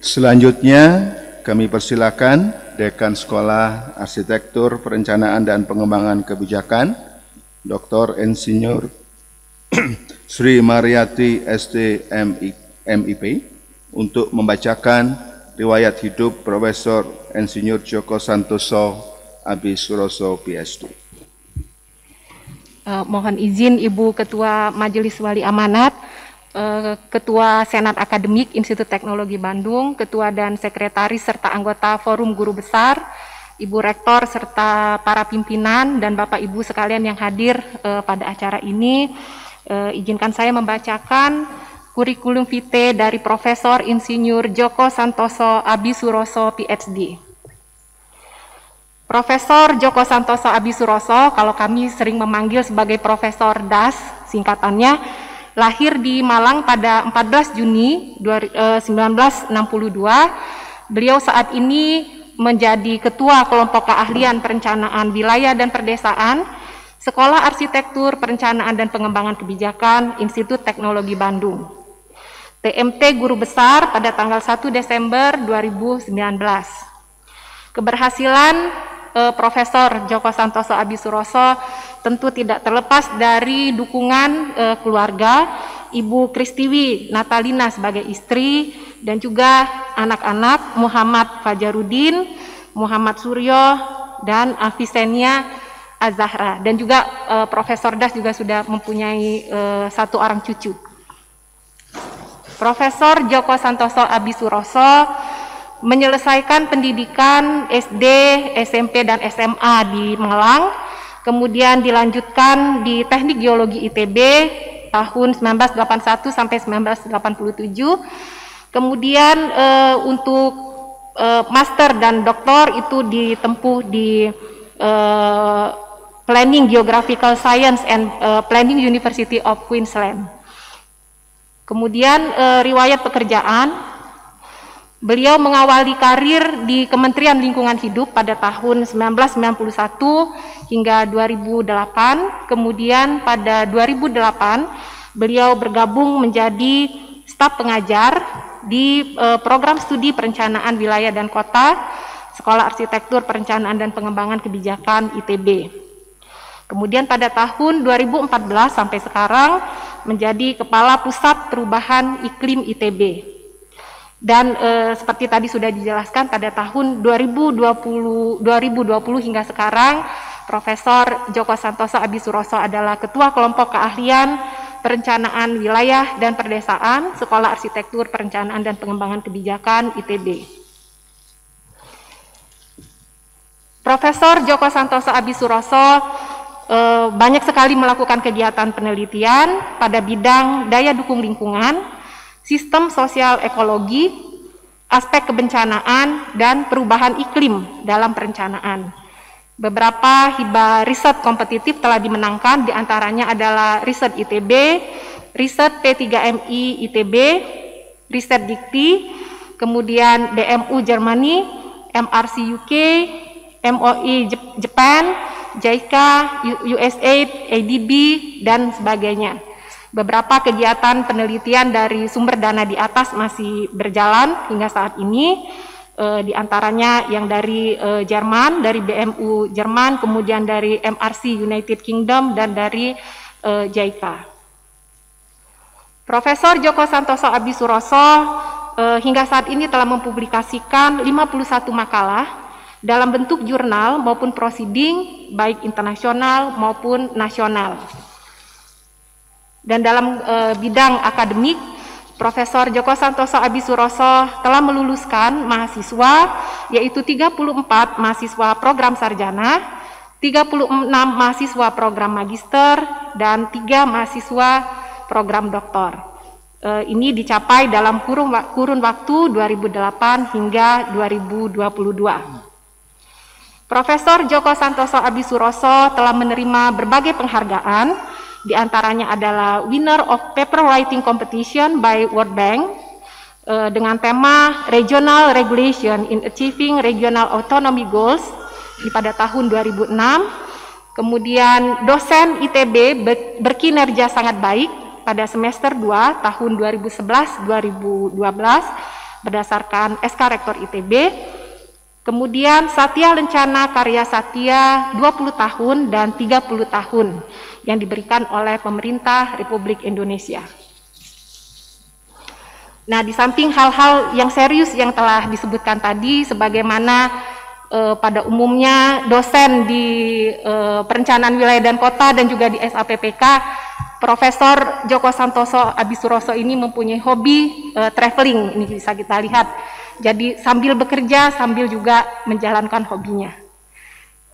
Selanjutnya, kami persilakan Dekan Sekolah Arsitektur, Perencanaan dan Pengembangan Kebijakan, Dr. Insinyur Sri Mariati ST MIP, untuk membacakan riwayat hidup Profesor Insinyur Djoko Santoso Abisuroso PhD. Mohon izin Ibu Ketua Majelis Wali Amanat, Ketua Senat Akademik Institut Teknologi Bandung, Ketua dan Sekretaris serta anggota Forum Guru Besar, Ibu Rektor serta para pimpinan dan Bapak Ibu sekalian yang hadir pada acara ini, izinkan saya membacakan kurikulum vitae dari Profesor Insinyur Djoko Santoso Abisuroso PhD. Profesor Djoko Santoso Abisuroso, kalau kami sering memanggil sebagai Profesor DAS, singkatannya, lahir di Malang pada 14 Juni 1962. Beliau saat ini menjadi Ketua Kelompok Keahlian Perencanaan Wilayah dan Perdesaan, Sekolah Arsitektur, Perencanaan dan Pengembangan Kebijakan, Institut Teknologi Bandung. TMT Guru Besar pada tanggal 1 Desember 2019. Keberhasilan Profesor Djoko Santoso Abisuroso tentu tidak terlepas dari dukungan keluarga, Ibu Kristiwi Natalina sebagai istri, dan juga anak-anak Muhammad Fajarudin, Muhammad Suryo, dan Avisenia Azahra. Dan juga Profesor Das juga sudah mempunyai satu orang cucu. Profesor Djoko Santoso Abisuroso menyelesaikan pendidikan SD, SMP, dan SMA di Malang, kemudian dilanjutkan di Teknik Geologi ITB tahun 1981 sampai 1987. Kemudian untuk master dan doktor itu ditempuh di Planning Geographical Science and Planning University of Queensland. Kemudian riwayat pekerjaan, beliau mengawali karir di Kementerian Lingkungan Hidup pada tahun 1991 hingga 2008. Kemudian pada 2008 beliau bergabung menjadi staf pengajar di program studi perencanaan wilayah dan kota Sekolah Arsitektur, Perencanaan dan Pengembangan Kebijakan ITB. Kemudian pada tahun 2014 sampai sekarang menjadi Kepala Pusat Perubahan Iklim ITB. Dan seperti tadi sudah dijelaskan, pada tahun 2020 hingga sekarang, Profesor Djoko Santoso Abisuroso adalah Ketua Kelompok Keahlian Perencanaan Wilayah dan Perdesaan, Sekolah Arsitektur, Perencanaan dan Pengembangan Kebijakan ITB. Profesor Djoko Santoso Abisuroso banyak sekali melakukan kegiatan penelitian pada bidang daya dukung lingkungan, sistem sosial ekologi, aspek kebencanaan, dan perubahan iklim dalam perencanaan. Beberapa hibah riset kompetitif telah dimenangkan, diantaranya adalah riset ITB, riset P3MI ITB, riset Dikti, kemudian DMU Germany, MRC UK, MOE Japan, JICA, USAID, ADB, dan sebagainya. Beberapa kegiatan penelitian dari sumber dana di atas masih berjalan hingga saat ini, di antaranya yang dari Jerman, dari BMU Jerman, kemudian dari MRC United Kingdom, dan dari JICA. Profesor Djoko Santoso Abisuroso hingga saat ini telah mempublikasikan 51 makalah dalam bentuk jurnal maupun proceeding, baik internasional maupun nasional. Dan dalam bidang akademik, Profesor Djoko Santoso Abisuroso telah meluluskan mahasiswa, yaitu 34 mahasiswa program sarjana, 36 mahasiswa program magister, dan 3 mahasiswa program doktor. Ini dicapai dalam kurun waktu 2008 hingga 2022. Profesor Djoko Santoso Abisuroso telah menerima berbagai penghargaan, di antaranya adalah winner of paper writing competition by World Bank dengan tema Regional Regulation in Achieving Regional Autonomy Goals pada tahun 2006. Kemudian dosen ITB berkinerja sangat baik pada semester 2 tahun 2011-2012 berdasarkan SK Rektor ITB. Kemudian Satya Lencana Karya Satya 20 tahun dan 30 tahun yang diberikan oleh pemerintah Republik Indonesia. Nah, di samping hal-hal yang serius yang telah disebutkan tadi, sebagaimana pada umumnya dosen di perencanaan wilayah dan kota dan juga di SAPPK, Profesor Djoko Santoso Abisuroso ini mempunyai hobi traveling, ini bisa kita lihat. Jadi sambil bekerja, sambil juga menjalankan hobinya.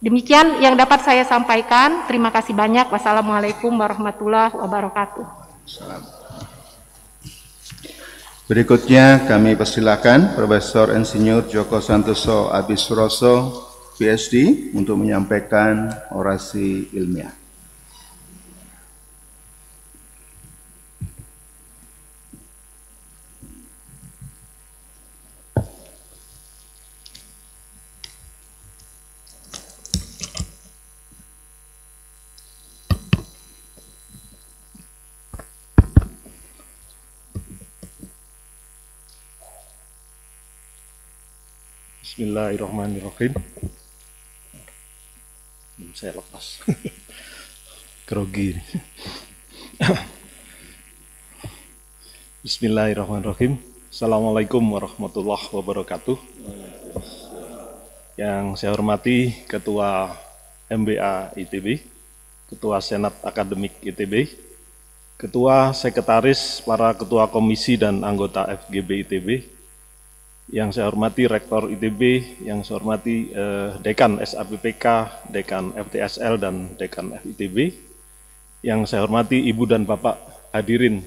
Demikian yang dapat saya sampaikan. Terima kasih banyak. Wassalamualaikum warahmatullahi wabarakatuh. Berikutnya kami persilakan Profesor Insinyur Djoko Santoso Abisuroso, PhD, untuk menyampaikan orasi ilmiah. Bismillahirrahmanirrahim. Saya lepas. Grogi. Bismillahirrahmanirrahim. Assalamualaikum warahmatullahi wabarakatuh. Yang saya hormati Ketua MBA ITB, Ketua Senat Akademik ITB, Ketua Sekretaris, para Ketua Komisi dan anggota FGB ITB, yang saya hormati Rektor ITB, yang saya hormati Dekan SAPPK, Dekan FTSL, dan Dekan FITB, yang saya hormati Ibu dan Bapak hadirin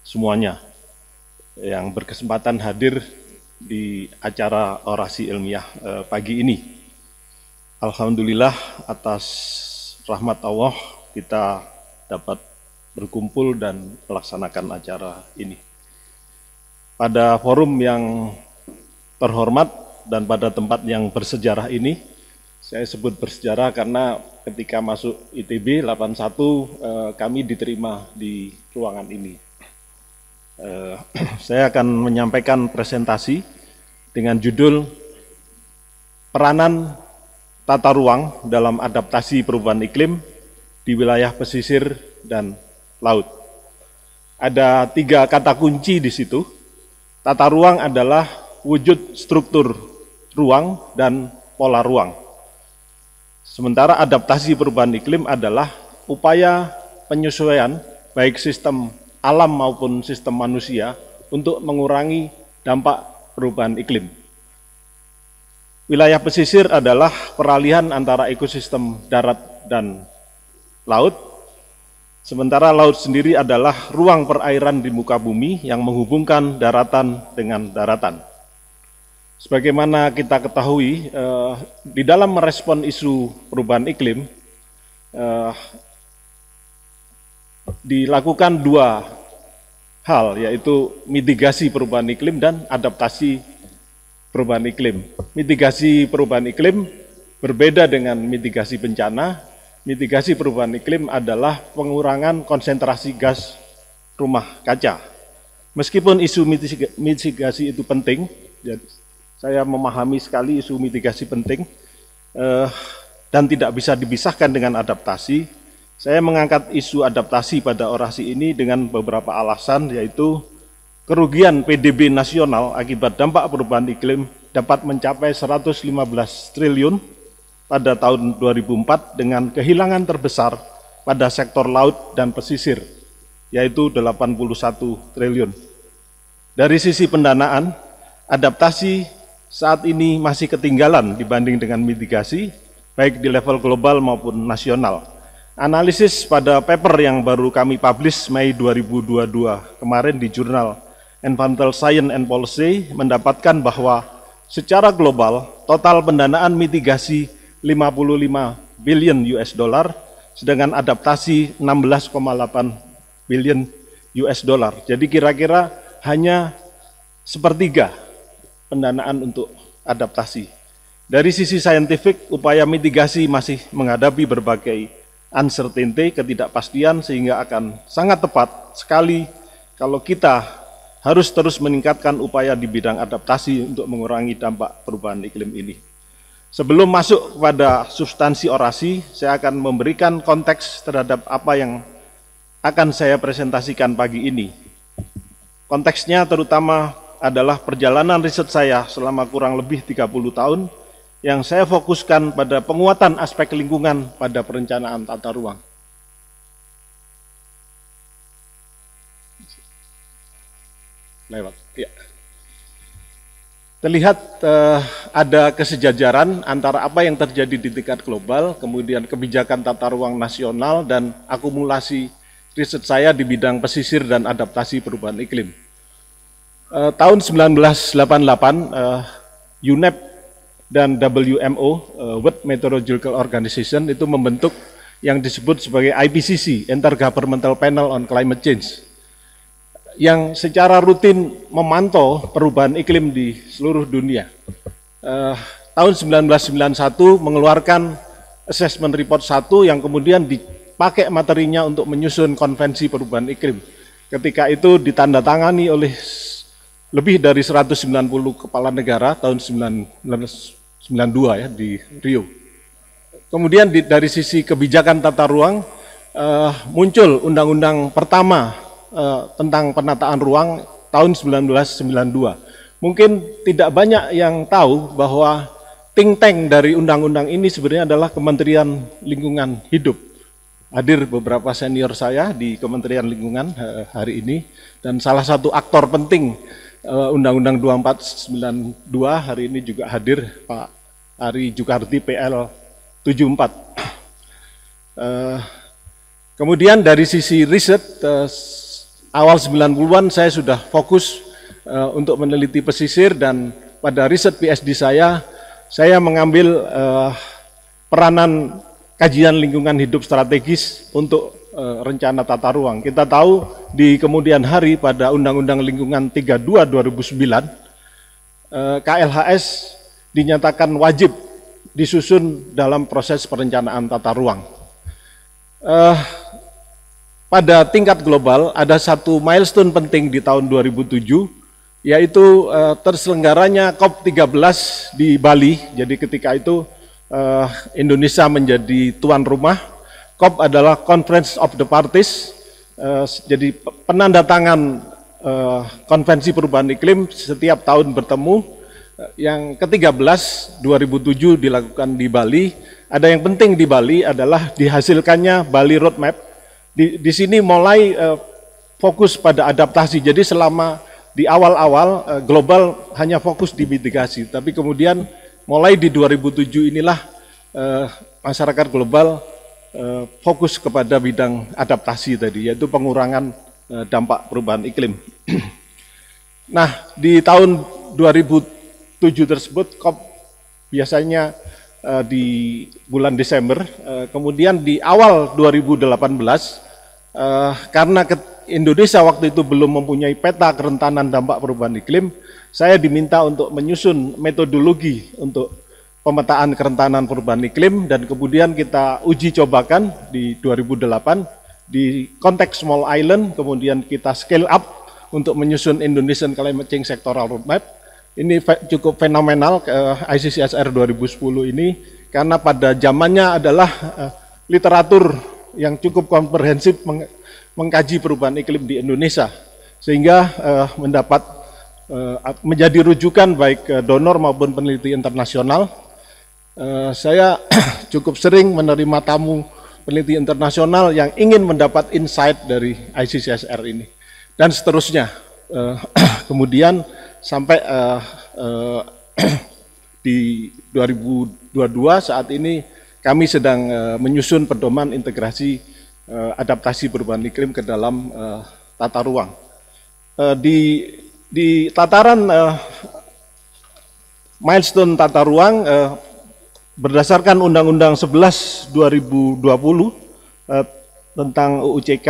semuanya yang berkesempatan hadir di acara orasi ilmiah pagi ini. Alhamdulillah atas rahmat Allah kita dapat berkumpul dan melaksanakan acara ini. Pada forum yang terhormat dan pada tempat yang bersejarah ini, saya sebut bersejarah karena ketika masuk ITB 81 kami diterima di ruangan ini. Saya akan menyampaikan presentasi dengan judul Peranan Tata Ruang dalam Adaptasi Perubahan Iklim di Wilayah Pesisir dan Laut. Ada 3 kata kunci di situ. Tata ruang adalah wujud struktur ruang dan pola ruang. Sementara adaptasi perubahan iklim adalah upaya penyesuaian baik sistem alam maupun sistem manusia untuk mengurangi dampak perubahan iklim. Wilayah pesisir adalah peralihan antara ekosistem darat dan laut, sementara laut sendiri adalah ruang perairan di muka bumi yang menghubungkan daratan dengan daratan. Sebagaimana kita ketahui, di dalam merespon isu perubahan iklim, dilakukan 2 hal, yaitu mitigasi perubahan iklim dan adaptasi perubahan iklim. Mitigasi perubahan iklim berbeda dengan mitigasi bencana. Mitigasi perubahan iklim adalah pengurangan konsentrasi gas rumah kaca. Meskipun isu mitigasi itu penting, saya memahami sekali isu mitigasi penting dan tidak bisa dipisahkan dengan adaptasi. Saya mengangkat isu adaptasi pada orasi ini dengan beberapa alasan, yaitu kerugian PDB nasional akibat dampak perubahan iklim dapat mencapai 115 triliun pada tahun 2004 dengan kehilangan terbesar pada sektor laut dan pesisir, yaitu 81 triliun. Dari sisi pendanaan, adaptasi saat ini masih ketinggalan dibanding dengan mitigasi, baik di level global maupun nasional. Analisis pada paper yang baru kami publish Mei 2022 kemarin di jurnal Environmental Science and Policy mendapatkan bahwa secara global total pendanaan mitigasi 55 billion US dollar, sedangkan adaptasi 16,8 billion US dollar. Jadi kira-kira hanya sepertiga pendanaan untuk adaptasi. Dari sisi saintifik, upaya mitigasi masih menghadapi berbagai uncertainty, ketidakpastian, sehingga akan sangat tepat sekali kalau kita harus terus meningkatkan upaya di bidang adaptasi untuk mengurangi dampak perubahan iklim ini. Sebelum masuk pada substansi orasi, saya akan memberikan konteks terhadap apa yang akan saya presentasikan pagi ini. Konteksnya terutama adalah perjalanan riset saya selama kurang lebih 30 tahun yang saya fokuskan pada penguatan aspek lingkungan pada perencanaan tata ruang. Lewat, ya. Terlihat ada kesejajaran antara apa yang terjadi di tingkat global, kemudian kebijakan tata ruang nasional, dan akumulasi riset saya di bidang pesisir dan adaptasi perubahan iklim. Tahun 1988, UNEP dan WMO, World Meteorological Organization, itu membentuk yang disebut sebagai IPCC, Intergovernmental Panel on Climate Change, yang secara rutin memantau perubahan iklim di seluruh dunia. Tahun 1991 mengeluarkan Assessment Report 1 yang kemudian dipakai materinya untuk menyusun konvensi perubahan iklim. Ketika itu ditandatangani oleh lebih dari 190 kepala negara tahun 1992 ya di Rio. Kemudian dari sisi kebijakan tata ruang muncul undang-undang pertama tentang penataan ruang tahun 1992. Mungkin tidak banyak yang tahu bahwa think tank dari undang-undang ini sebenarnya adalah Kementerian Lingkungan Hidup. Hadir beberapa senior saya di Kementerian Lingkungan hari ini, dan salah satu aktor penting Undang-Undang 2492 hari ini juga hadir Pak Ari Jukardi PL 74. Kemudian dari sisi riset, awal 90-an saya sudah fokus untuk meneliti pesisir, dan pada riset PhD saya mengambil peranan kajian lingkungan hidup strategis untuk rencana tata ruang. Kita tahu di kemudian hari pada Undang-Undang Lingkungan 32 2009, KLHS dinyatakan wajib disusun dalam proses perencanaan tata ruang. Pada tingkat global ada satu milestone penting di tahun 2007, yaitu terselenggaranya COP13 di Bali. Jadi ketika itu Indonesia menjadi tuan rumah. COP adalah Conference of the Parties, jadi penandatangan konvensi perubahan iklim setiap tahun bertemu. Yang ke-13 2007 dilakukan di Bali. Ada yang penting di Bali adalah dihasilkannya Bali Roadmap. Di sini mulai fokus pada adaptasi. Jadi selama di awal-awal global hanya fokus di mitigasi, tapi kemudian mulai di 2007 inilah masyarakat global fokus kepada bidang adaptasi tadi, yaitu pengurangan dampak perubahan iklim. Nah, di tahun 2007 tersebut COP biasanya di bulan Desember, kemudian di awal 2018 karena Indonesia waktu itu belum mempunyai peta kerentanan dampak perubahan iklim, saya diminta untuk menyusun metodologi untuk pemetaan kerentanan perubahan iklim, dan kemudian kita uji cobakan di 2008 di konteks small island, kemudian kita scale up untuk menyusun Indonesian Climate Change Sectoral Roadmap. Ini cukup fenomenal ICCSR 2010 ini, karena pada zamannya adalah literatur yang cukup komprehensif mengkaji perubahan iklim di Indonesia, sehingga menjadi rujukan baik donor maupun peneliti internasional. Saya cukup sering menerima tamu peneliti internasional yang ingin mendapat insight dari ICCSR ini, dan seterusnya. Kemudian sampai di 2022 saat ini kami sedang menyusun pedoman integrasi adaptasi perubahan iklim ke dalam tata ruang. Di tataran milestone tata ruang, berdasarkan Undang-Undang 11 2020 tentang UUCK,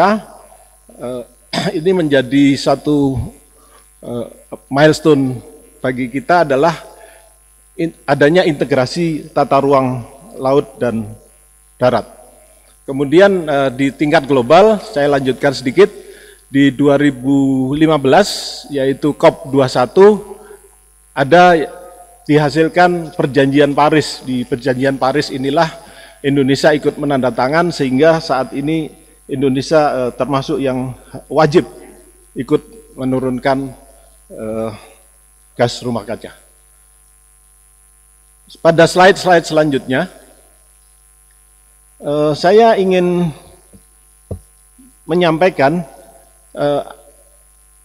ini menjadi satu milestone bagi kita adalah adanya integrasi tata ruang laut dan darat. Kemudian di tingkat global, saya lanjutkan sedikit, Di 2015 yaitu COP21 ada dihasilkan perjanjian Paris. Di perjanjian Paris inilah Indonesia ikut menandatangan sehingga saat ini Indonesia termasuk yang wajib ikut menurunkan gas rumah kaca. Pada slide-slide selanjutnya, saya ingin menyampaikan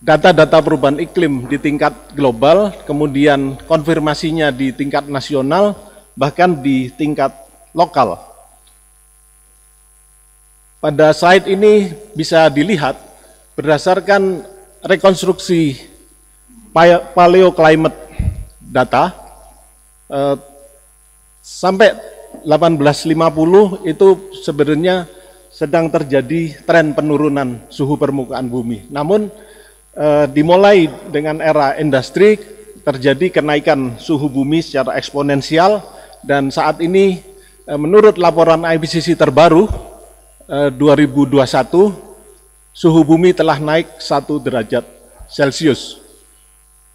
data-data perubahan iklim di tingkat global, kemudian konfirmasinya di tingkat nasional, bahkan di tingkat lokal. Pada slide ini bisa dilihat berdasarkan rekonstruksi paleoclimate data, sampai 1850 itu sebenarnya sedang terjadi tren penurunan suhu permukaan bumi. Namun dimulai dengan era industri terjadi kenaikan suhu bumi secara eksponensial dan saat ini menurut laporan IPCC terbaru 2021 suhu bumi telah naik 1 derajat Celcius.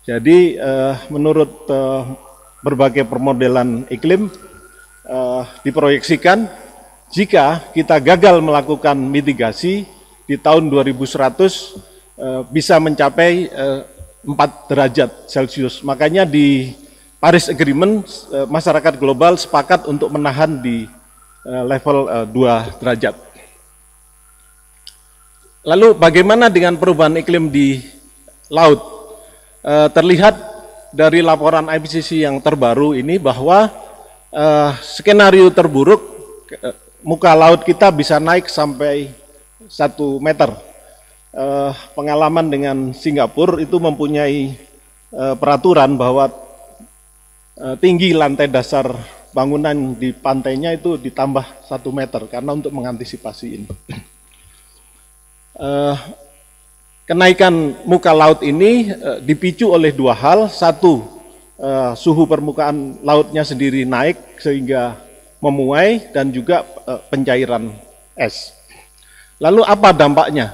Jadi menurut berbagai permodelan iklim diproyeksikan jika kita gagal melakukan mitigasi di tahun 2100 bisa mencapai 4 derajat Celcius. Makanya di Paris Agreement masyarakat global sepakat untuk menahan di level 2 derajat. Lalu bagaimana dengan perubahan iklim di laut? Terlihat dari laporan IPCC yang terbaru ini bahwa skenario terburuk muka laut kita bisa naik sampai 1 meter. Pengalaman dengan Singapura itu mempunyai peraturan bahwa tinggi lantai dasar bangunan di pantainya itu ditambah 1 meter karena untuk mengantisipasi ini. Kenaikan muka laut ini dipicu oleh 2 hal. Satu, suhu permukaan lautnya sendiri naik sehingga memuai dan juga pencairan es. Lalu apa dampaknya?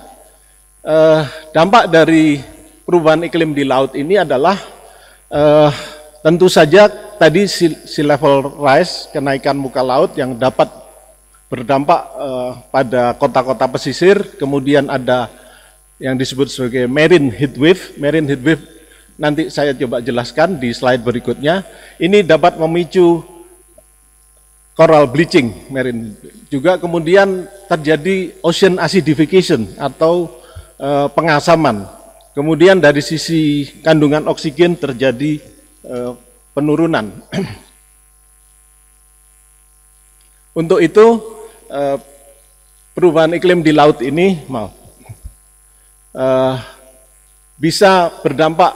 Dampak dari perubahan iklim di laut ini adalah tentu saja tadi sea level rise, kenaikan muka laut yang dapat berdampak pada kota-kota pesisir, kemudian ada yang disebut sebagai marine heat wave. Marine heat wave nanti saya coba jelaskan di slide berikutnya. Ini dapat memicu coral bleaching marine. Juga kemudian terjadi ocean acidification atau pengasaman. Kemudian dari sisi kandungan oksigen terjadi penurunan. Untuk itu perubahan iklim di laut ini bisa berdampak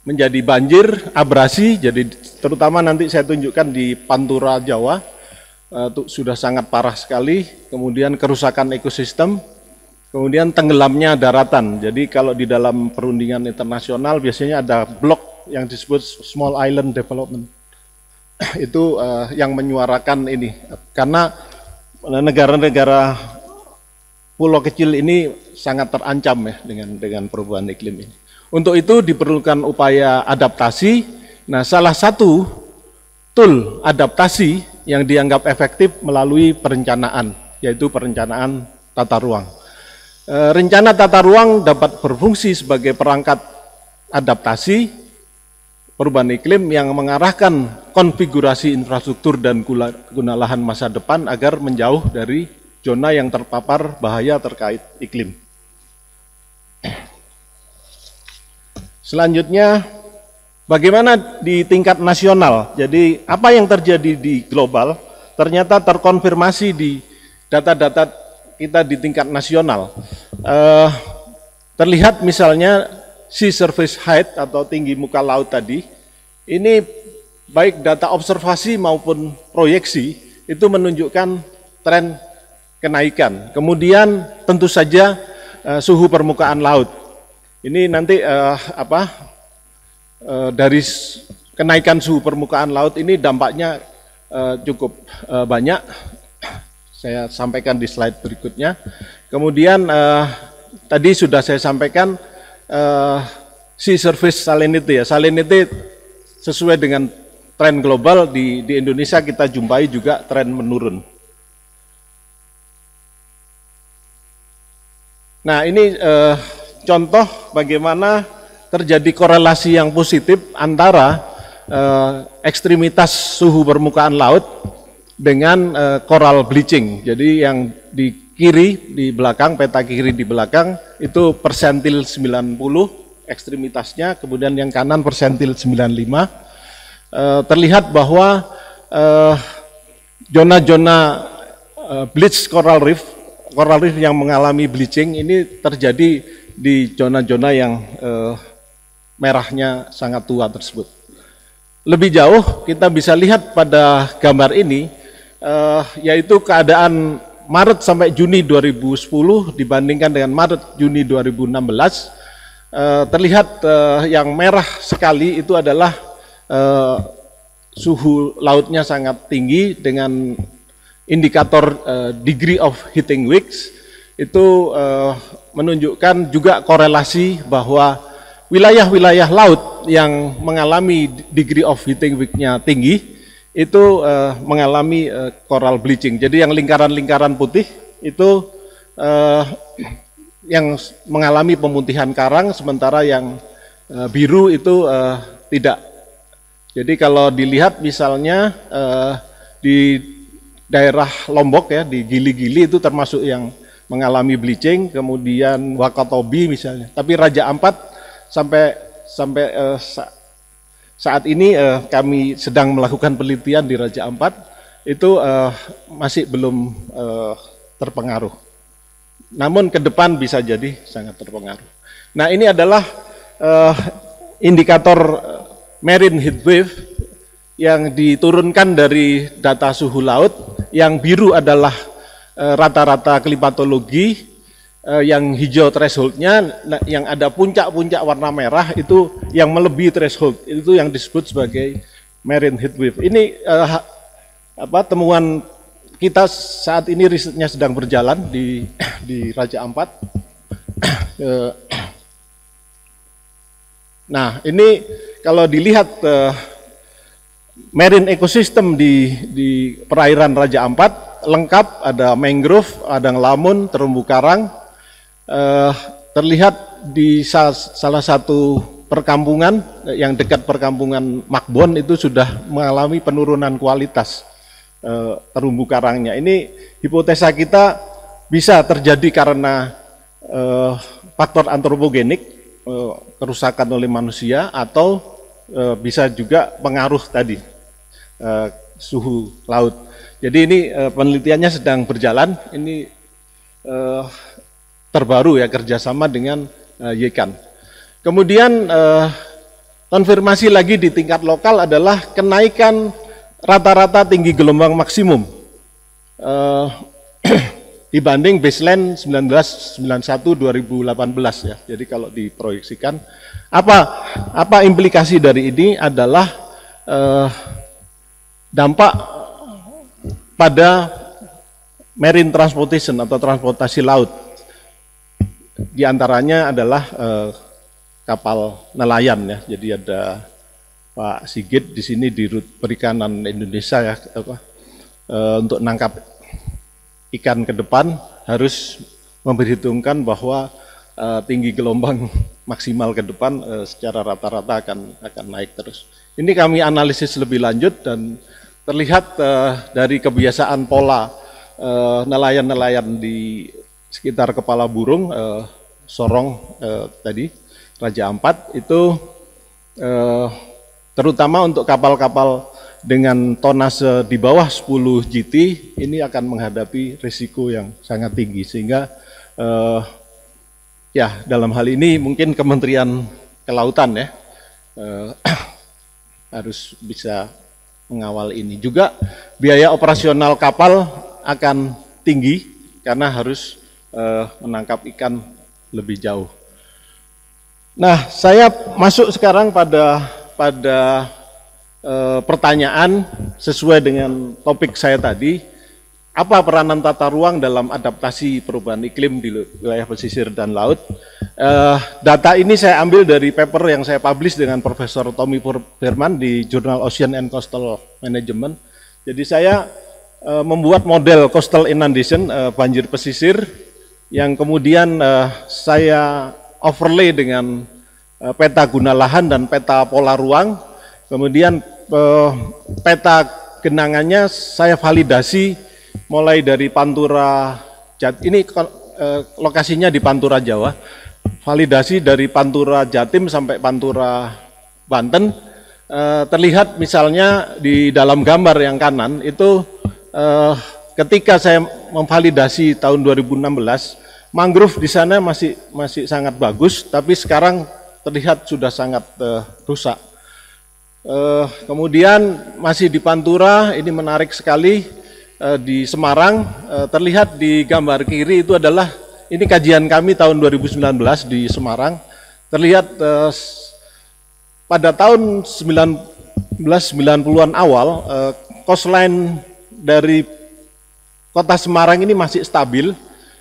menjadi banjir, abrasi, jadi terutama nanti saya tunjukkan di Pantura Jawa, itu sudah sangat parah sekali, kemudian kerusakan ekosistem, kemudian tenggelamnya daratan. Jadi kalau di dalam perundingan internasional biasanya ada blok yang disebut Small Island Development. Itu yang menyuarakan ini, karena negara-negara pulau kecil ini sangat terancam ya dengan perubahan iklim ini. Untuk itu diperlukan upaya adaptasi. Nah, salah satu tool adaptasi yang dianggap efektif melalui perencanaan, yaitu perencanaan tata ruang. Rencana tata ruang dapat berfungsi sebagai perangkat adaptasi perubahan iklim yang mengarahkan konfigurasi infrastruktur dan guna lahan masa depan agar menjauh dari zona yang terpapar bahaya terkait iklim. Selanjutnya, bagaimana di tingkat nasional? Jadi apa yang terjadi di global ternyata terkonfirmasi di data-data kita di tingkat nasional. Terlihat misalnya sea surface height atau tinggi muka laut tadi, ini baik data observasi maupun proyeksi itu menunjukkan tren kenaikan. Kemudian tentu saja suhu permukaan laut. Ini nanti dari kenaikan suhu permukaan laut ini dampaknya cukup banyak. Saya sampaikan di slide berikutnya. Kemudian tadi sudah saya sampaikan sea surface salinity ya. Salinity sesuai dengan tren global di Indonesia kita jumpai juga tren menurun. Nah, ini contoh bagaimana terjadi korelasi yang positif antara ekstremitas suhu permukaan laut dengan coral bleaching. Jadi yang di kiri di belakang, peta kiri di belakang itu persentil 90 ekstremitasnya, kemudian yang kanan persentil 95. Terlihat bahwa zona-zona bleach coral reef yang mengalami bleaching ini terjadi di zona-zona yang merahnya sangat tua tersebut. Lebih jauh kita bisa lihat pada gambar ini, yaitu keadaan Maret sampai Juni 2010 dibandingkan dengan Maret Juni 2016. Terlihat yang merah sekali itu adalah suhu lautnya sangat tinggi dengan indikator degree of heating weeks. Itu menunjukkan juga korelasi bahwa wilayah-wilayah laut yang mengalami degree of heating week-nya tinggi itu mengalami coral bleaching. Jadi yang lingkaran-lingkaran putih itu yang mengalami pemutihan karang, sementara yang biru itu tidak. Jadi kalau dilihat misalnya di daerah Lombok ya, di Gili-Gili itu termasuk yang mengalami bleaching, kemudian Wakatobi misalnya. Tapi Raja Ampat sampai saat ini kami sedang melakukan penelitian di Raja Ampat itu masih belum terpengaruh. Namun ke depan bisa jadi sangat terpengaruh. Nah, ini adalah indikator marine heat wave yang diturunkan dari data suhu laut. Yang biru adalah rata-rata klimatologi, yang hijau thresholdnya, yang ada puncak-puncak warna merah itu yang melebihi threshold, itu yang disebut sebagai marine heat wave. Ini temuan kita saat ini, risetnya sedang berjalan di Raja Ampat. Nah, ini kalau dilihat marine ecosystem di perairan Raja Ampat lengkap, ada mangrove, ada lamun, terumbu karang. Terlihat di salah satu perkampungan yang dekat perkampungan Makbon itu sudah mengalami penurunan kualitas terumbu karangnya. Ini hipotesa kita bisa terjadi karena faktor antropogenik, kerusakan oleh manusia, atau bisa juga pengaruh tadi suhu laut. Jadi ini penelitiannya sedang berjalan. Ini terbaru ya, kerjasama dengan YKAN. Kemudian konfirmasi lagi di tingkat lokal adalah kenaikan rata-rata tinggi gelombang maksimum dibanding baseline 1991-2018 ya. Jadi kalau diproyeksikan, apa implikasi dari ini adalah dampak pada marine transportation atau transportasi laut. Di antaranya adalah kapal nelayan ya. Jadi ada Pak Sigit di sini di Rut Perikanan Indonesia ya, untuk nangkap ikan ke depan harus memperhitungkan bahwa tinggi gelombang maksimal ke depan secara rata-rata akan naik terus. Ini kami analisis lebih lanjut dan terlihat dari kebiasaan pola nelayan-nelayan di sekitar Kepala Burung, Sorong tadi, Raja Ampat itu terutama untuk kapal-kapal dengan tonase di bawah 10 GT ini akan menghadapi risiko yang sangat tinggi, sehingga ya dalam hal ini mungkin Kementerian Kelautan ya harus bisa mengawal ini. Juga biaya operasional kapal akan tinggi karena harus menangkap ikan lebih jauh. Nah, saya masuk sekarang pada pertanyaan sesuai dengan topik saya tadi. apa peranan tata ruang dalam adaptasi perubahan iklim di wilayah pesisir dan laut. Data ini saya ambil dari paper yang saya publish dengan Profesor Tommy Berman di Jurnal Ocean and Coastal Management. Jadi saya membuat model coastal inundation, banjir pesisir, yang kemudian saya overlay dengan peta guna lahan dan peta pola ruang. Kemudian peta genangannya saya validasi mulai dari Pantura, ini lokasinya di Pantura Jawa, validasi dari Pantura Jatim sampai Pantura Banten. Terlihat misalnya di dalam gambar yang kanan itu ketika saya memvalidasi tahun 2016, mangrove di sana masih sangat bagus, tapi sekarang terlihat sudah sangat rusak. Kemudian masih di Pantura, ini menarik sekali. Di Semarang, terlihat di gambar kiri itu adalah, ini kajian kami tahun 2019 di Semarang, terlihat pada tahun 1990-an awal, coastline dari kota Semarang ini masih stabil,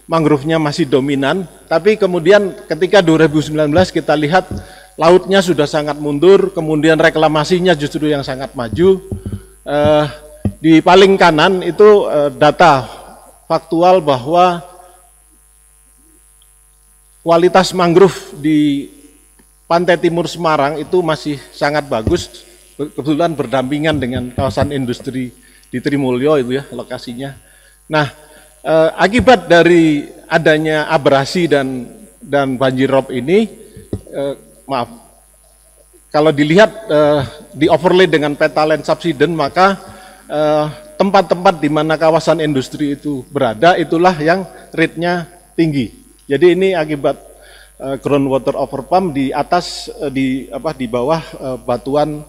mangrove-nya masih dominan, tapi kemudian ketika 2019 kita lihat lautnya sudah sangat mundur, kemudian reklamasinya justru yang sangat maju. Di paling kanan itu data faktual bahwa kualitas mangrove di pantai timur Semarang itu masih sangat bagus, kebetulan berdampingan dengan kawasan industri di Trimulyo itu ya lokasinya. Nah, akibat dari adanya abrasi dan banjir rob ini, maaf, kalau dilihat di overlay dengan peta land subsidence, maka tempat-tempat di mana kawasan industri itu berada, itulah yang rate-nya tinggi. Jadi ini akibat groundwater overpump di atas, di bawah batuan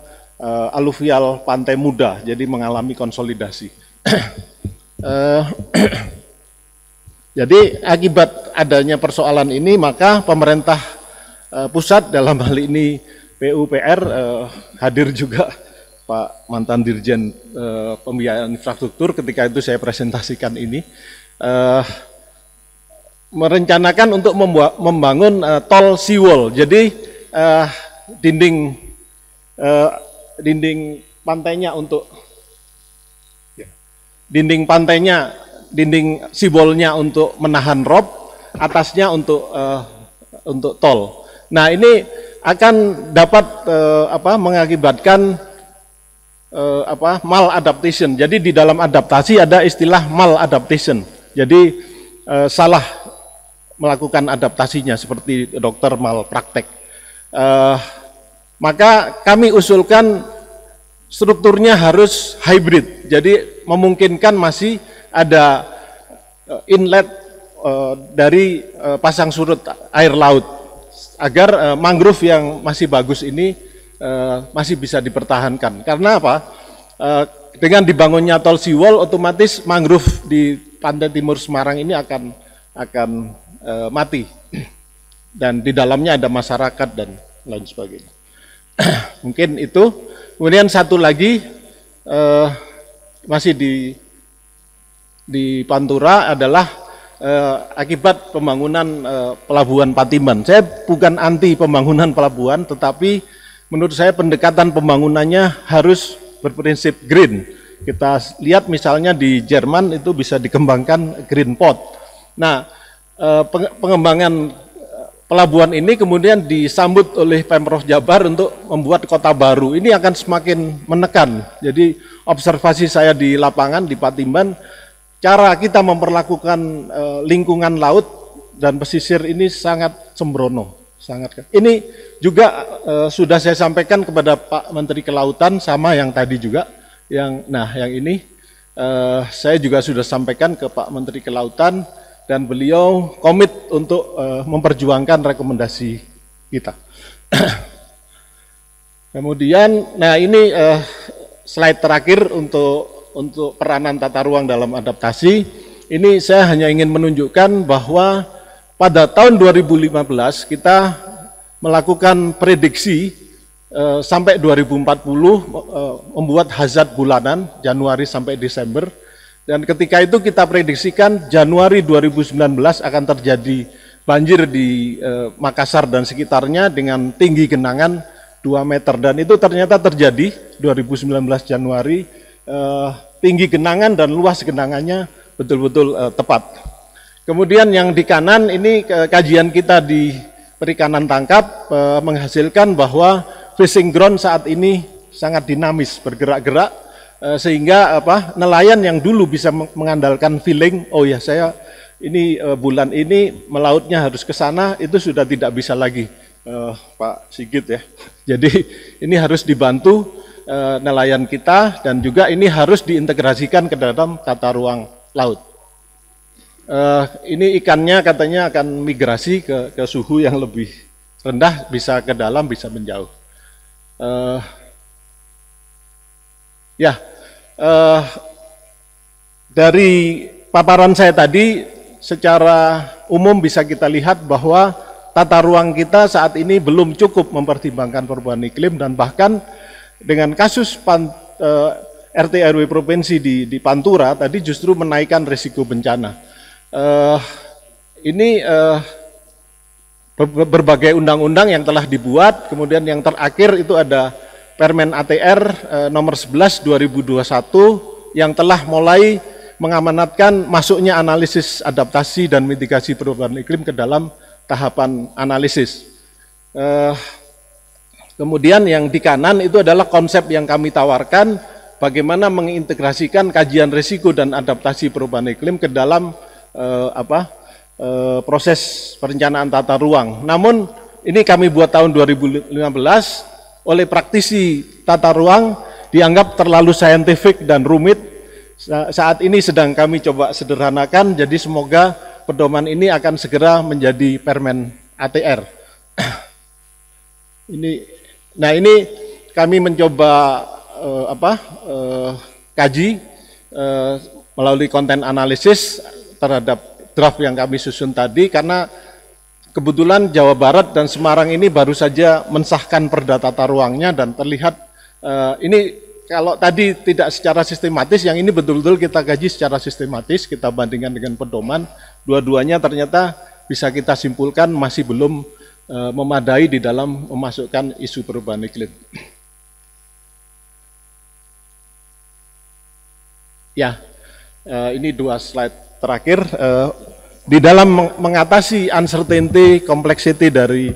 aluvial pantai muda, jadi mengalami konsolidasi. Jadi akibat adanya persoalan ini, maka pemerintah pusat dalam hal ini PUPR hadir juga Pak mantan Dirjen Pembiayaan Infrastruktur, ketika itu saya presentasikan ini, merencanakan untuk membangun tol seawall. Jadi dinding pantainya untuk dinding seawallnya untuk menahan rob, atasnya untuk tol. Nah, ini akan dapat mengakibatkan maladaptation. Jadi di dalam adaptasi ada istilah maladaptation. Jadi salah melakukan adaptasinya, seperti dokter malpraktek. Maka kami usulkan strukturnya harus hybrid. Jadi memungkinkan masih ada inlet dari pasang surut air laut, agar mangrove yang masih bagus ini masih bisa dipertahankan. Karena apa? Dengan dibangunnya tol seawall, otomatis mangrove di pantai timur Semarang ini akan mati, dan di dalamnya ada masyarakat dan lain sebagainya. Mungkin itu. Kemudian satu lagi masih di Pantura adalah akibat pembangunan pelabuhan Patimban. Saya bukan anti pembangunan pelabuhan, tetapi menurut saya pendekatan pembangunannya harus berprinsip green. Kita lihat misalnya di Jerman itu bisa dikembangkan green port. Nah, pengembangan pelabuhan ini kemudian disambut oleh Pemprov Jabar untuk membuat kota baru. Ini akan semakin menekan. Jadi observasi saya di lapangan di Patimban, cara kita memperlakukan lingkungan laut dan pesisir ini sangat sembrono. Ini juga sudah saya sampaikan kepada Pak Menteri Kelautan, sama yang tadi juga, yang ini saya juga sudah sampaikan ke Pak Menteri Kelautan, dan beliau komit untuk memperjuangkan rekomendasi kita. Kemudian, nah ini slide terakhir untuk peranan tata ruang dalam adaptasi. Ini saya hanya ingin menunjukkan bahwa pada tahun 2015 kita melakukan prediksi sampai 2040 membuat hazard bulanan Januari sampai Desember. Dan ketika itu kita prediksikan Januari 2019 akan terjadi banjir di Makassar dan sekitarnya dengan tinggi genangan 2 meter. Dan itu ternyata terjadi 2019 Januari, tinggi genangan dan luas genangannya betul-betul tepat. Kemudian yang di kanan ini kajian kita di perikanan tangkap menghasilkan bahwa fishing ground saat ini sangat dinamis, bergerak-gerak, sehingga nelayan yang dulu bisa mengandalkan feeling, oh ya saya ini bulan ini melautnya harus ke sana, itu sudah tidak bisa lagi, Pak Sigit ya. Jadi ini harus dibantu nelayan kita, dan juga ini harus diintegrasikan ke dalam tata ruang laut. Ini ikannya katanya akan migrasi ke suhu yang lebih rendah, bisa ke dalam, bisa menjauh. Dari paparan saya tadi, secara umum bisa kita lihat bahwa tata ruang kita saat ini belum cukup mempertimbangkan perubahan iklim, dan bahkan dengan kasus RT RW provinsi di Pantura tadi justru menaikkan risiko bencana. Ini berbagai undang-undang yang telah dibuat, kemudian yang terakhir itu ada Permen ATR nomor 11 2021 yang telah mulai mengamanatkan masuknya analisis adaptasi dan mitigasi perubahan iklim ke dalam tahapan analisis. Kemudian yang di kanan itu adalah konsep yang kami tawarkan, bagaimana mengintegrasikan kajian risiko dan adaptasi perubahan iklim ke dalam proses perencanaan tata ruang. Namun ini kami buat tahun 2015, oleh praktisi tata ruang dianggap terlalu saintifik dan rumit. Saat ini sedang kami coba sederhanakan, jadi semoga pedoman ini akan segera menjadi Permen ATR. Ini kami mencoba kaji melalui konten analisis terhadap draft yang kami susun tadi, karena kebetulan Jawa Barat dan Semarang ini baru saja mensahkan perda tata ruangnya, dan terlihat ini kalau tadi tidak secara sistematis, yang ini betul-betul kita kaji secara sistematis, kita bandingkan dengan pedoman, dua-duanya ternyata bisa kita simpulkan masih belum memadai di dalam memasukkan isu perubahan iklim. Ini 2 slide terakhir. Di dalam mengatasi uncertainty, complexity dari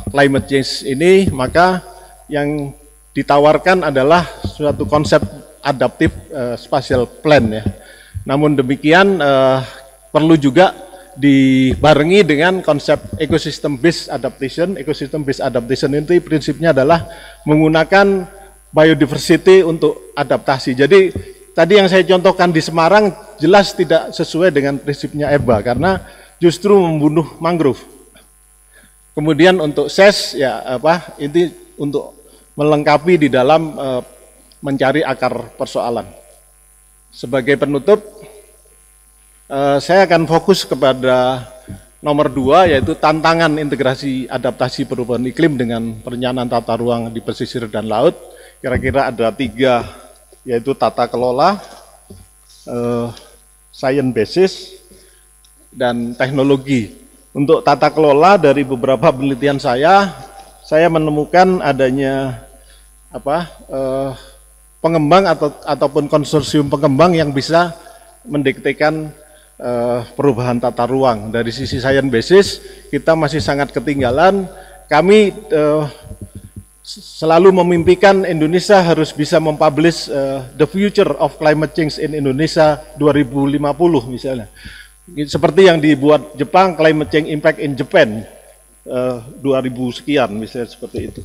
climate change ini, maka yang ditawarkan adalah suatu konsep adaptive spatial plan ya. Namun demikian perlu juga dibarengi dengan konsep ecosystem based adaptation. Ecosystem based adaptation itu prinsipnya adalah menggunakan biodiversity untuk adaptasi. Jadi tadi yang saya contohkan di Semarang jelas tidak sesuai dengan prinsipnya EBA, karena justru membunuh mangrove. Kemudian untuk SES ini untuk melengkapi di dalam mencari akar persoalan. Sebagai penutup, saya akan fokus kepada nomor 2, yaitu tantangan integrasi adaptasi perubahan iklim dengan perencanaan tata ruang di pesisir dan laut. Kira-kira ada 3, yaitu tata kelola, science basis, dan teknologi. Untuk tata kelola, dari beberapa penelitian saya menemukan adanya pengembang ataupun konsorsium pengembang yang bisa mendiktekan perubahan tata ruang. Dari sisi science basis kita masih sangat ketinggalan. Kami selalu memimpikan Indonesia harus bisa mempublish the future of climate change in Indonesia 2050 misalnya. Seperti yang dibuat Jepang, climate change impact in Japan 2000 sekian misalnya, seperti itu.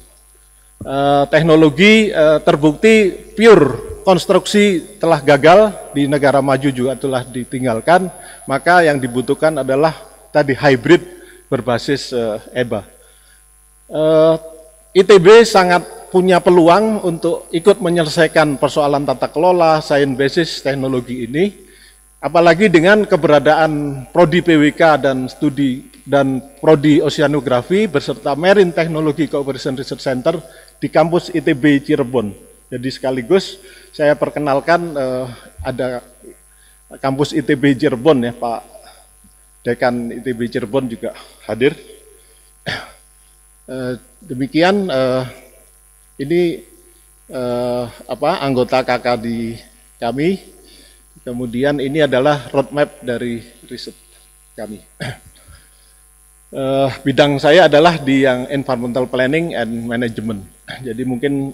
Teknologi terbukti pure konstruksi telah gagal, di negara maju juga telah ditinggalkan, maka yang dibutuhkan adalah tadi hybrid berbasis EBA. ITB sangat punya peluang untuk ikut menyelesaikan persoalan tata kelola, science basis teknologi ini, apalagi dengan keberadaan Prodi PWK dan studi dan Prodi Oceanografi beserta Marine Technology Cooperation Research Center di kampus ITB Cirebon. Jadi sekaligus saya perkenalkan ada kampus ITB Cirebon ya, Pak Dekan ITB Cirebon juga hadir. Demikian ini anggota KKD kami. Kemudian ini adalah roadmap dari riset kami. Bidang saya adalah di yang environmental planning and management. Jadi mungkin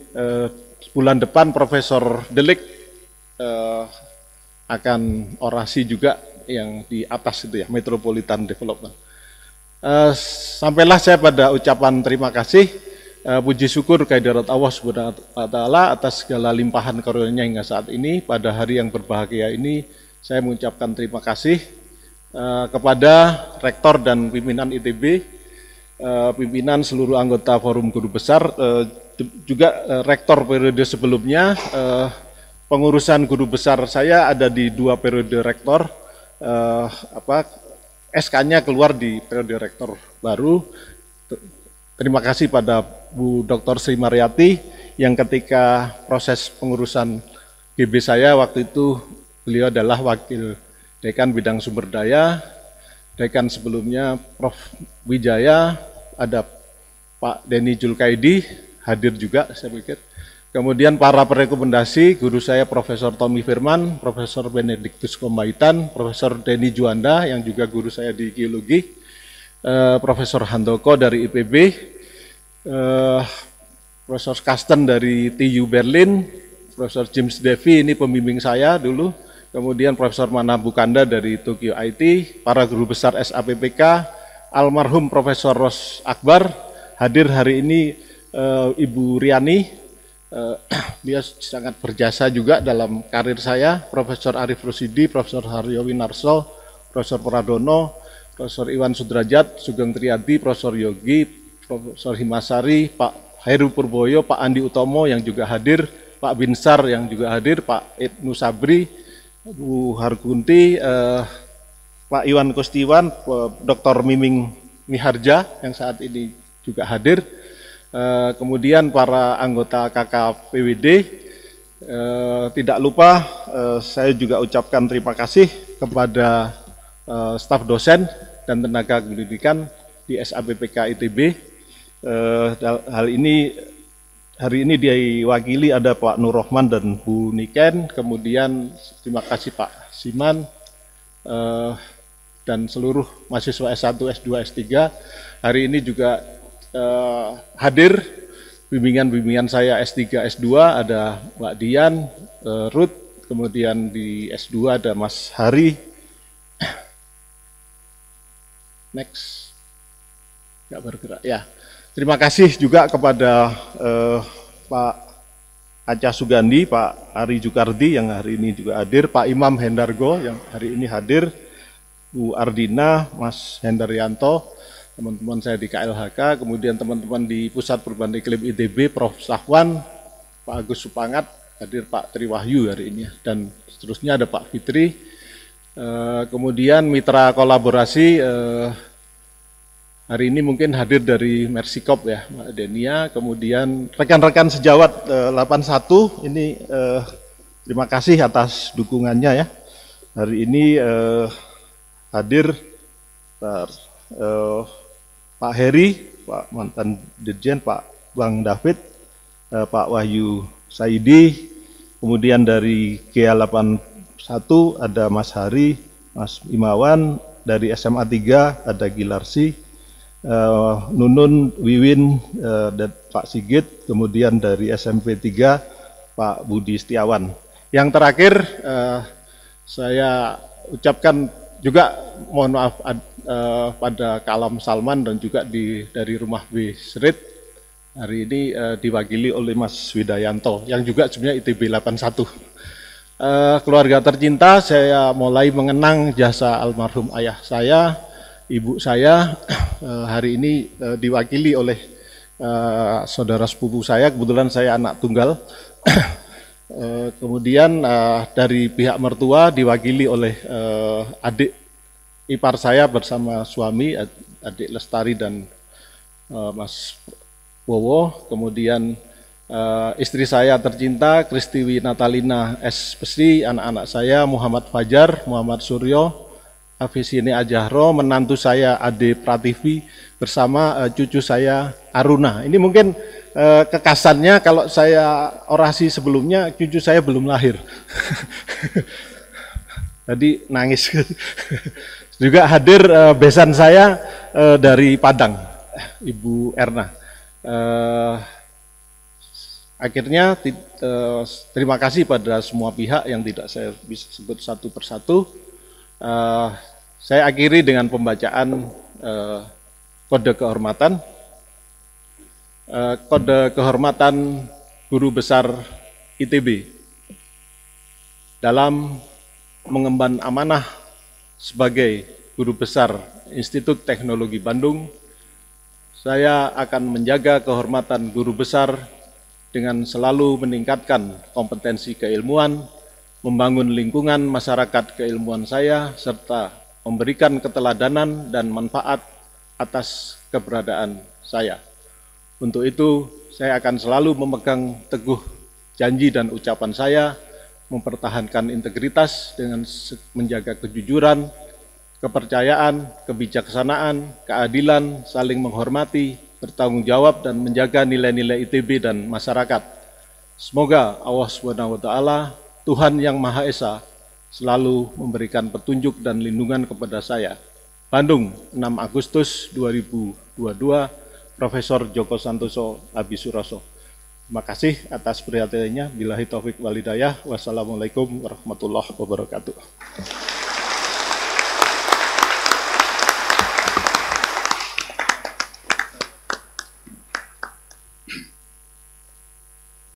bulan depan Profesor Delik akan orasi juga yang di atas itu ya, Metropolitan Development. Sampailah saya pada ucapan terima kasih, puji syukur kehadirat Allah Subhanahu wa Ta'ala atas segala limpahan karunia hingga saat ini. Pada hari yang berbahagia ini, saya mengucapkan terima kasih kepada Rektor dan pimpinan ITB, pimpinan seluruh anggota Forum Guru Besar, juga Rektor periode sebelumnya. Pengurusan Guru Besar saya ada di 2 periode Rektor, SK-nya keluar di periode Rektor baru. Terima kasih pada Bu Dr. Sri Mariati yang ketika proses pengurusan GB saya waktu itu beliau adalah Wakil Dekan Bidang Sumber Daya. Dekan sebelumnya Prof. Wijaya, ada Pak Denny Julkaidi hadir juga saya pikir. Kemudian para perekomendasi, guru saya Profesor Tommy Firman, Profesor Benediktus Kombaitan, Profesor Denny Juanda yang juga guru saya di geologi, Profesor Handoko dari IPB, Profesor Kasten dari TU Berlin, Profesor James Devi ini pembimbing saya dulu, kemudian Profesor Manabukanda dari Tokyo IT, para guru besar SAPPK, almarhum Profesor Ros Akbar, hadir hari ini Ibu Riani, dia sangat berjasa juga dalam karir saya, Profesor Arif Rusidi, Profesor Haryo Winarso, Profesor Pradono, Profesor Iwan Sudrajat, Sugeng Triadi, Profesor Yogi, Profesor Himasari, Pak Heru Purboyo, Pak Andi Utomo yang juga hadir, Pak Binsar yang juga hadir, Pak Ibnu Sabri, Bu Hargunti, Pak Iwan Kustiwan, Dr. Miming Miharja yang saat ini juga hadir. Kemudian para anggota KKPWD, tidak lupa saya juga ucapkan terima kasih kepada staf dosen dan tenaga pendidikan di SAPPK ITB. Hari ini diwakili ada Pak Nur Rohman dan Bu Niken, kemudian terima kasih Pak Siman dan seluruh mahasiswa S1, S2, S3. Hari ini juga hadir bimbingan saya S3, S2, ada Mbak Dian, Ruth, kemudian di S2 ada Mas Hari. Next, nggak bergerak ya. Terima kasih juga kepada Pak Aca Sugandi, Pak Ari Jukardi yang hari ini juga hadir, Pak Imam Hendargo yang hari ini hadir, Bu Ardina, Mas Hendaryanto, teman-teman saya di KLHK, kemudian teman-teman di Pusat Perubahan Iklim ITB, Prof. Safwan, Pak Agus Supangat, hadir Pak Triwahyu hari ini, dan seterusnya ada Pak Fitri. Kemudian mitra kolaborasi hari ini mungkin hadir dari Mersikop ya, Mbak Denia, kemudian rekan-rekan sejawat 81 ini terima kasih atas dukungannya ya. Hari ini hadir Pak Heri, Pak mantan Dirjen, Pak Bang David, Pak Wahyu Saidi, kemudian dari GA81 ada Mas Hari, Mas Imawan, dari SMA 3 ada Gilarsi, Nunun, Wiwin, dan Pak Sigit, kemudian dari SMP 3 Pak Budi Setiawan. Yang terakhir saya ucapkan juga mohon maaf pada Kalam Salman dan juga dari Rumah B Serit hari ini diwakili oleh Mas Widayanto yang juga sebenarnya ITB 81. Keluarga tercinta, saya mulai mengenang jasa almarhum ayah saya, ibu saya, hari ini diwakili oleh saudara sepupu saya, kebetulan saya anak tunggal. Kemudian dari pihak mertua diwakili oleh adik ipar saya bersama suami, adik Lestari dan Mas Bowo. Kemudian istri saya tercinta, Kristiwi Natalina S. Pesti, anak-anak saya Muhammad Fajar, Muhammad Suryo, Afisini Ajahro, menantu saya Ade Prativi, bersama cucu saya Aruna. Ini mungkin kekasannya kalau saya orasi sebelumnya, cucu saya belum lahir. Tadi nangis. Juga hadir besan saya dari Padang, Ibu Erna. Akhirnya terima kasih pada semua pihak yang tidak saya bisa sebut satu persatu. Saya akhiri dengan pembacaan kode kehormatan. Kode kehormatan Guru Besar ITB dalam mengemban amanah sebagai Guru Besar Institut Teknologi Bandung. Saya akan menjaga kehormatan Guru Besar dengan selalu meningkatkan kompetensi keilmuan, membangun lingkungan masyarakat keilmuan saya, serta memberikan keteladanan dan manfaat atas keberadaan saya. Untuk itu, saya akan selalu memegang teguh janji dan ucapan saya, mempertahankan integritas dengan menjaga kejujuran, kepercayaan, kebijaksanaan, keadilan, saling menghormati, bertanggung jawab, dan menjaga nilai-nilai ITB dan masyarakat. Semoga Allah SWT, Tuhan Yang Maha Esa, selalu memberikan petunjuk dan lindungan kepada saya. Bandung, 6 Agustus 2022, Profesor Djoko Santoso Abisuroso. Terima kasih atas perhatiannya. Billahi taufik wal hidayah. Wassalamualaikum warahmatullahi wabarakatuh.